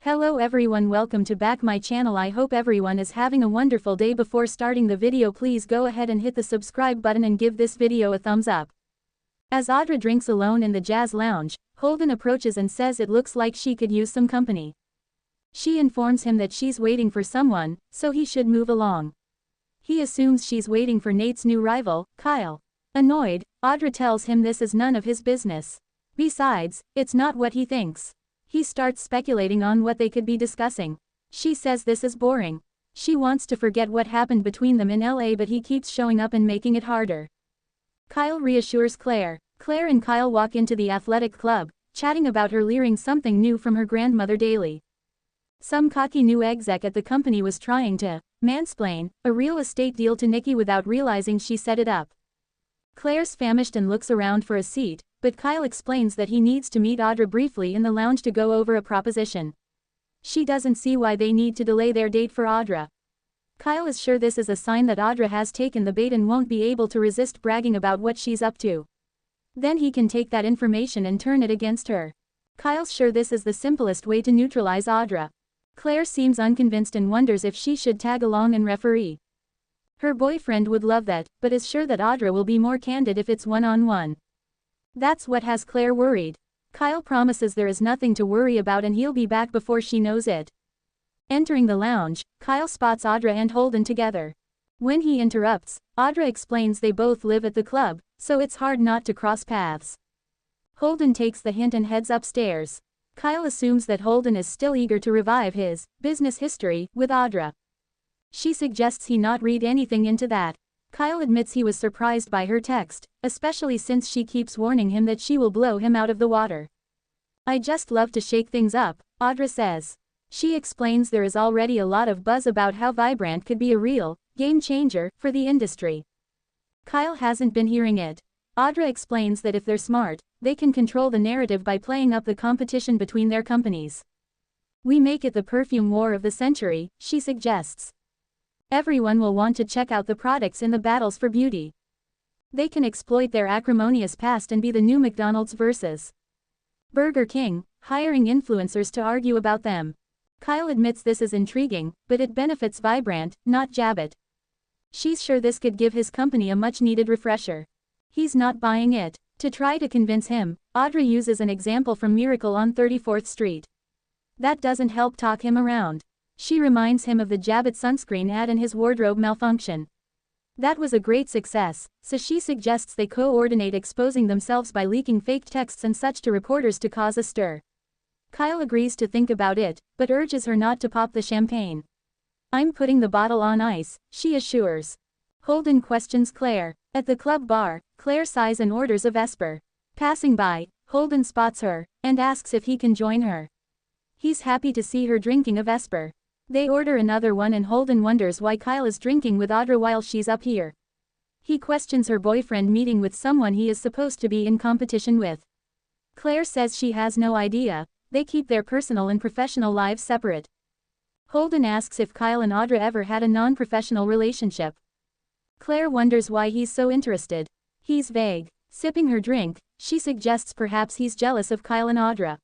Hello everyone, welcome to back my channel. I hope everyone is having a wonderful day. Before starting the video, please go ahead and hit the subscribe button and give this video a thumbs up. As Audra drinks alone in the jazz lounge, Holden approaches and says it looks like she could use some company. She informs him that she's waiting for someone, so he should move along. He assumes she's waiting for Nate's new rival, Kyle. Annoyed, Audra tells him this is none of his business. Besides, it's not what he thinks. He starts speculating on what they could be discussing. She says this is boring. She wants to forget what happened between them in LA, but he keeps showing up and making it harder. Kyle reassures Claire. Claire and Kyle walk into the athletic club, chatting about her learning something new from her grandmother daily. Some cocky new exec at the company was trying to mansplain a real estate deal to Nikki without realizing she set it up. Claire's famished and looks around for a seat, but Kyle explains that he needs to meet Audra briefly in the lounge to go over a proposition. She doesn't see why they need to delay their date for Audra. Kyle is sure this is a sign that Audra has taken the bait and won't be able to resist bragging about what she's up to. Then he can take that information and turn it against her. Kyle's sure this is the simplest way to neutralize Audra. Claire seems unconvinced and wonders if she should tag along and referee. Her boyfriend would love that, but is sure that Audra will be more candid if it's one-on-one. That's what has Claire worried. Kyle promises there is nothing to worry about and he'll be back before she knows it. Entering the lounge, Kyle spots Audra and Holden together. When he interrupts, Audra explains they both live at the club, so it's hard not to cross paths. Holden takes the hint and heads upstairs. Kyle assumes that Holden is still eager to revive his business history with Audra. She suggests he not read anything into that. Kyle admits he was surprised by her text, especially since she keeps warning him that she will blow him out of the water. "I just love to shake things up," Audra says. She explains there is already a lot of buzz about how Vibrant could be a real game changer for the industry. Kyle hasn't been hearing it. Audra explains that if they're smart, they can control the narrative by playing up the competition between their companies. "We make it the perfume war of the century," she suggests. Everyone will want to check out the products in the battles for beauty. They can exploit their acrimonious past and be the new McDonald's versus Burger King, hiring influencers to argue about them. Kyle admits this is intriguing, but it benefits Vibrant, not Jabot. She's sure this could give his company a much-needed refresher. He's not buying it. To try to convince him, Audra uses an example from Miracle on 34th Street. That doesn't help talk him around. She reminds him of the Jabot sunscreen ad and his wardrobe malfunction. That was a great success, so she suggests they coordinate exposing themselves by leaking fake texts and such to reporters to cause a stir. Kyle agrees to think about it, but urges her not to pop the champagne. "I'm putting the bottle on ice," she assures. Holden questions Claire. At the club bar, Claire sighs and orders a Vesper. Passing by, Holden spots her, and asks if he can join her. He's happy to see her drinking a Vesper. They order another one and Holden wonders why Kyle is drinking with Audra while she's up here. He questions her boyfriend meeting with someone he is supposed to be in competition with. Claire says she has no idea, they keep their personal and professional lives separate. Holden asks if Kyle and Audra ever had a non-professional relationship. Claire wonders why he's so interested. He's vague. Sipping her drink, she suggests perhaps he's jealous of Kyle and Audra.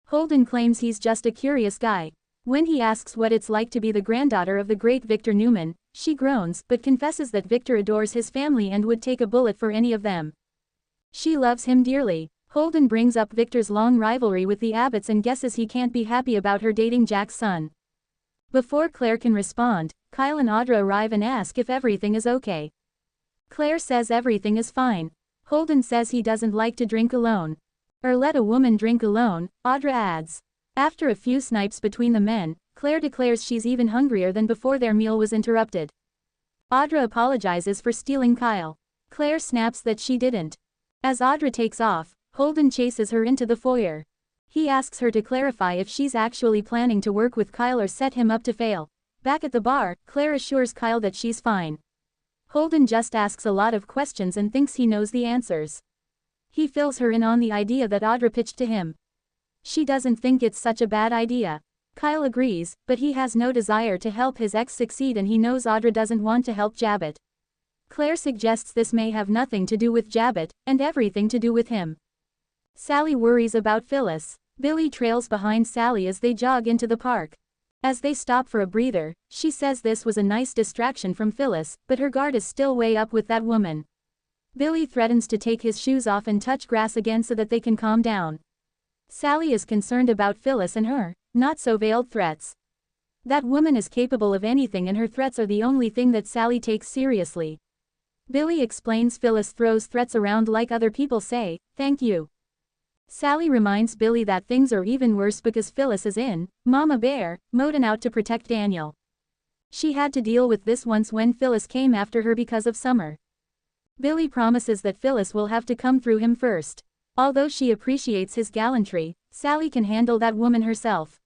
Holden claims he's just a curious guy. When he asks what it's like to be the granddaughter of the great Victor Newman, she groans but confesses that Victor adores his family and would take a bullet for any of them. She loves him dearly. Holden brings up Victor's long rivalry with the Abbotts and guesses he can't be happy about her dating Jack's son. Before Claire can respond, Kyle and Audra arrive and ask if everything is okay. Claire says everything is fine. Holden says he doesn't like to drink alone. "Or let a woman drink alone," Audra adds. After a few snipes between the men, Claire declares she's even hungrier than before their meal was interrupted. Audra apologizes for stealing Kyle. Claire snaps that she didn't. As Audra takes off, Holden chases her into the foyer. He asks her to clarify if she's actually planning to work with Kyle or set him up to fail. Back at the bar, Claire assures Kyle that she's fine. Holden just asks a lot of questions and thinks he knows the answers. He fills her in on the idea that Audra pitched to him. She doesn't think it's such a bad idea. Kyle agrees, but he has no desire to help his ex succeed and he knows Audra doesn't want to help Jabot. Claire suggests this may have nothing to do with Jabot, and everything to do with him. Sally worries about Phyllis. Billy trails behind Sally as they jog into the park. As they stop for a breather, she says this was a nice distraction from Phyllis, but her guard is still way up with that woman. Billy threatens to take his shoes off and touch grass again so that they can calm down. Sally is concerned about Phyllis and her not-so-veiled threats. That woman is capable of anything and her threats are the only thing that Sally takes seriously. Billy explains Phyllis throws threats around like other people say, "Thank you." Sally reminds Billy that things are even worse because Phyllis is in Mama Bear mode and out to protect Daniel. She had to deal with this once when Phyllis came after her because of Summer. Billy promises that Phyllis will have to come through him first. Although she appreciates his gallantry, Sally can handle that woman herself.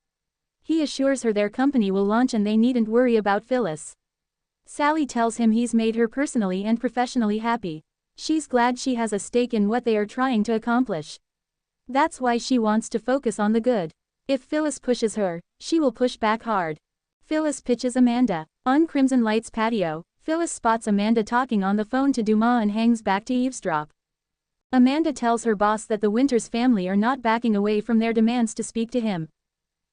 He assures her their company will launch and they needn't worry about Phyllis. Sally tells him he's made her personally and professionally happy. She's glad she has a stake in what they are trying to accomplish. That's why she wants to focus on the good. If Phyllis pushes her, she will push back hard. Phyllis pitches Amanda. On Crimson Light's patio, Phyllis spots Amanda talking on the phone to Dumas and hangs back to eavesdrop. Amanda tells her boss that the Winters family are not backing away from their demands to speak to him.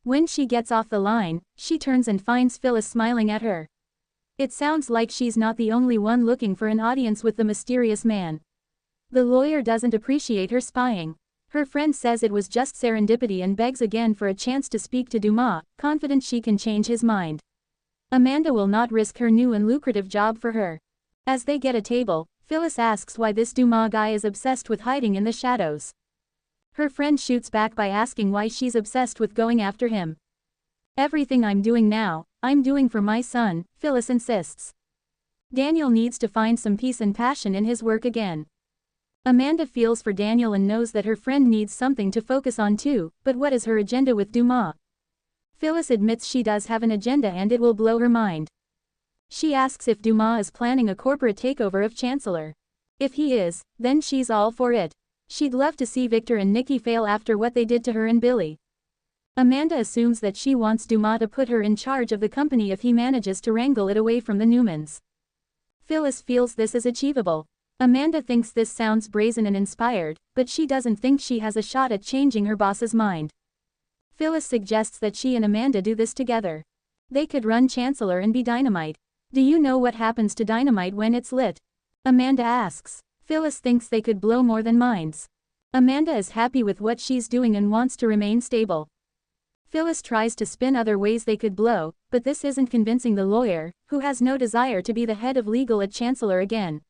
When she gets off the line, she turns and finds Phyllis smiling at her. It sounds like she's not the only one looking for an audience with the mysterious man. The lawyer doesn't appreciate her spying. Her friend says it was just serendipity and begs again for a chance to speak to Dumas, confident she can change his mind. Amanda will not risk her new and lucrative job for her. As they get a table, Phyllis asks why this Dumas guy is obsessed with hiding in the shadows. Her friend shoots back by asking why she's obsessed with going after him. "Everything I'm doing now, I'm doing for my son," Phyllis insists. Daniel needs to find some peace and passion in his work again. Amanda feels for Daniel and knows that her friend needs something to focus on too, but what is her agenda with Dumas? Phyllis admits she does have an agenda and it will blow her mind. She asks if Dumas is planning a corporate takeover of Chancellor. If he is, then she's all for it. She'd love to see Victor and Nikki fail after what they did to her and Billy. Amanda assumes that she wants Dumas to put her in charge of the company if he manages to wrangle it away from the Newmans. Phyllis feels this is achievable. Amanda thinks this sounds brazen and inspired, but she doesn't think she has a shot at changing her boss's mind. Phyllis suggests that she and Amanda do this together. They could run Chancellor and be dynamite. "Do you know what happens to dynamite when it's lit?" Amanda asks. Phyllis thinks they could blow more than mines. Amanda is happy with what she's doing and wants to remain stable. Phyllis tries to spin other ways they could blow, but this isn't convincing the lawyer, who has no desire to be the head of legal at Chancellor again.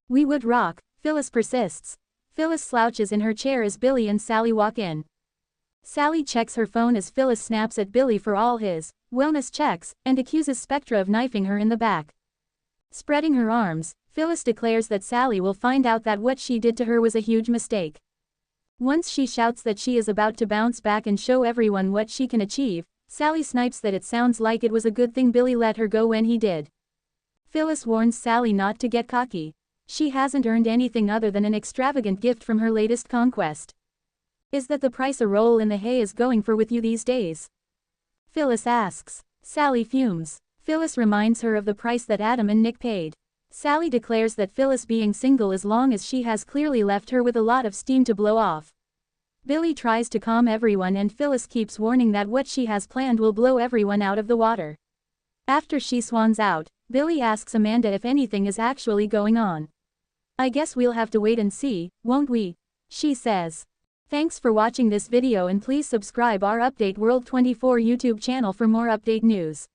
"We would rock," Phyllis persists. Phyllis slouches in her chair as Billy and Sally walk in. Sally checks her phone as Phyllis snaps at Billy for all his wellness checks, and accuses Spectra of knifing her in the back. Spreading her arms, Phyllis declares that Sally will find out that what she did to her was a huge mistake. Once she shouts that she is about to bounce back and show everyone what she can achieve, Sally snipes that it sounds like it was a good thing Billy let her go when he did. Phyllis warns Sally not to get cocky. She hasn't earned anything other than an extravagant gift from her latest conquest. "Is that the price a roll in the hay is going for with you these days?" Phyllis asks. Sally fumes. Phyllis reminds her of the price that Adam and Nick paid. Sally declares that Phyllis being single as long as she has clearly left her with a lot of steam to blow off. Billy tries to calm everyone and Phyllis keeps warning that what she has planned will blow everyone out of the water. After she swans out, Billy asks Amanda if anything is actually going on. "I guess we'll have to wait and see, won't we?" she says. Thanks for watching this video and please subscribe our Update World 24 YouTube channel for more update news.